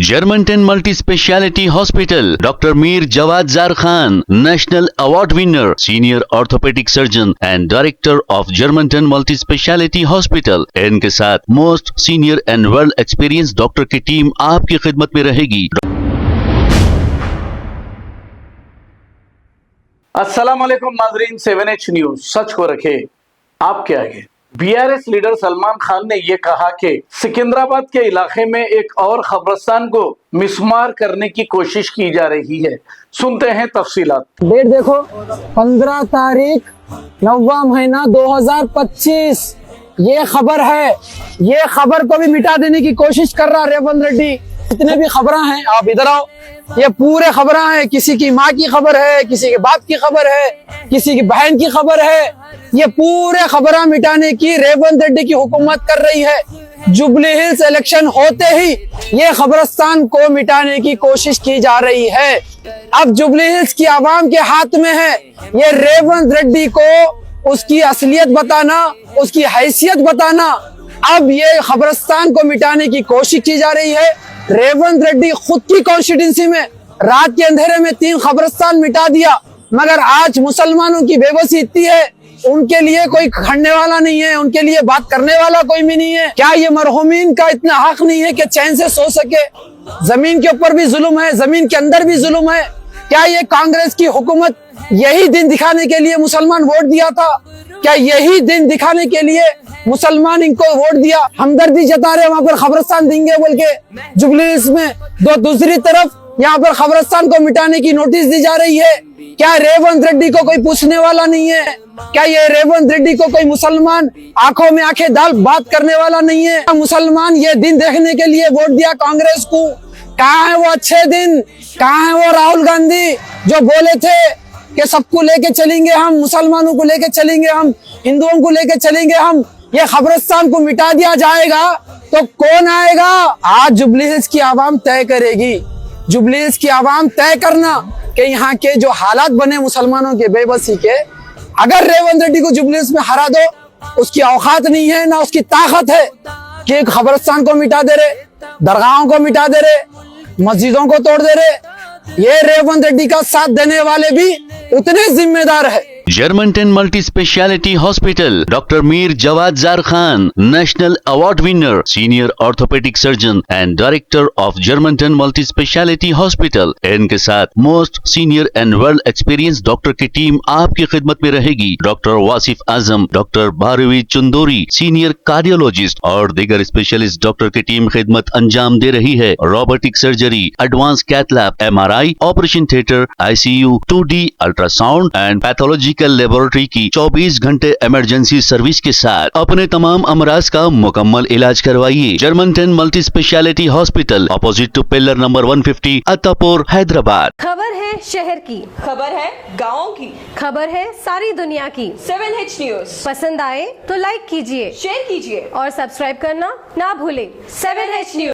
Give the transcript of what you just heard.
Germanton multi speciality hospital, doctor Mir Jawad Zar Khan, national award winner, senior orthopaedic surgeon and director of Germanton multi speciality hospital. इनके साथ most senior and well experience doctor की team आपकी खिदमत में रहेगी। अस्सलाम वालेकुम नाज़रीन, 7H न्यूज सच को रखे आपके आगे। बीआरएस लीडर सलमान खान ने यह कहा कि सिकंदराबाद के इलाके में एक और कब्रिस्तान को मिसमार करने की कोशिश की जा रही है। सुनते हैं तफसीलात। डेट देखो, 15 तारीख 9वां महीना 2025। ये खबर है, ये खबर को भी मिटा देने की कोशिश कर रहा रेवंत रेड्डी। जितने भी खबरें हैं, आप इधर आओ, ये पूरे खबरें हैं। किसी की माँ की खबर है, किसी के बाप की खबर है, किसी की बहन की खबर है। ये पूरे खबरें मिटाने की रेवंत रेड्डी की हुकूमत कर रही है। जुबली हिल्स इलेक्शन होते ही ये कब्रिस्तान को मिटाने की कोशिश की जा रही है। अब जुबली हिल्स की आवाम के हाथ में है ये रेवंत रेड्डी को उसकी असलियत बताना, उसकी हैसियत बताना। अब ये कब्रिस्तान को मिटाने की कोशिश की जा रही है। रेवंत रेड्डी खुद की कॉन्स्टिट्यूंसी में रात के अंधेरे में 3 कब्रिस्तान मिटा दिया, मगर आज मुसलमानों की बेबसी इतनी है, उनके लिए कोई खड़ने वाला नहीं है, उनके लिए बात करने वाला कोई भी नहीं है। क्या ये मरहूमीन का इतना हक नहीं है कि चैन से सो सके? जमीन के ऊपर भी जुल्म है, जमीन के अंदर भी जुल्म है। क्या ये कांग्रेस की हुकूमत यही दिन दिखाने के लिए मुसलमान वोट दिया था? क्या यही दिन दिखाने के लिए मुसलमान इनको वोट दिया? हमदर्दी जता रहे वहां पर कब्रिस्तान देंगे बोल के जुबली हिल्स में। दूसरी तरफ यहाँ पर कब्रिस्तान को मिटाने की नोटिस दी जा रही है। क्या रेवंत रेड्डी को कोई पूछने वाला नहीं है? क्या ये रेवंत रेड्डी को कोई मुसलमान आंखों में आंखें डाल बात करने वाला नहीं है? मुसलमान ये दिन देखने के लिए वोट दिया कांग्रेस को। कहाँ है वो अच्छे दिन? कहाँ है वो राहुल गांधी जो बोले थे कि सबको लेके चलेंगे हम, मुसलमानों को लेके चलेंगे हम, हिंदुओं को लेके चलेंगे हम, ये कब्रिस्तान को मिटा दिया जाएगा तो कौन आएगा? आज जुबली हिल्स की आवाम तय करेगी। जुबली हिल्स की आवाम तय करना कि यहाँ के जो हालात बने मुसलमानों के बेबसी के, अगर रेवंत रेड्डी को जुबली हिल्स में हरा दो, उसकी औकात नहीं है ना उसकी ताकत है कि कब्रिस्तान को मिटा दे रहे, दरगाहों को मिटा दे रहे, मस्जिदों को तोड़ दे रहे। ये रेवंत रेड्डी का साथ देने वाले भी उतने जिम्मेदार है। Germanton multi speciality hospital, doctor Mir Jawad Zar Khan, national award winner, senior orthopaedic surgeon and director of Germanton multi speciality hospital. इनके साथ most senior and well experience doctor की टीम आपकी खिदमत में रहेगी। Doctor Wasif Azam, doctor Bharvi Chandori, senior cardiologist और दीगर स्पेशलिस्ट डॉक्टर की टीम खिदमत अंजाम दे रही है। Robotic surgery, advance cath lab, MRI, operation theatre, ICU, 2D ultrasound and pathology laboratory की 24 घंटे इमरजेंसी सर्विस के साथ अपने तमाम अमराज का मुकम्मल इलाज करवाइए। Germanton multi speciality hospital, opposite to pillar number 150, Attapur, Hyderabad. खबर है शहर की, खबर है गाँव की, खबर है सारी दुनिया की। 7H न्यूज पसंद आए तो लाइक कीजिए, शेयर कीजिए और सब्सक्राइब करना ना भूले। 7H news.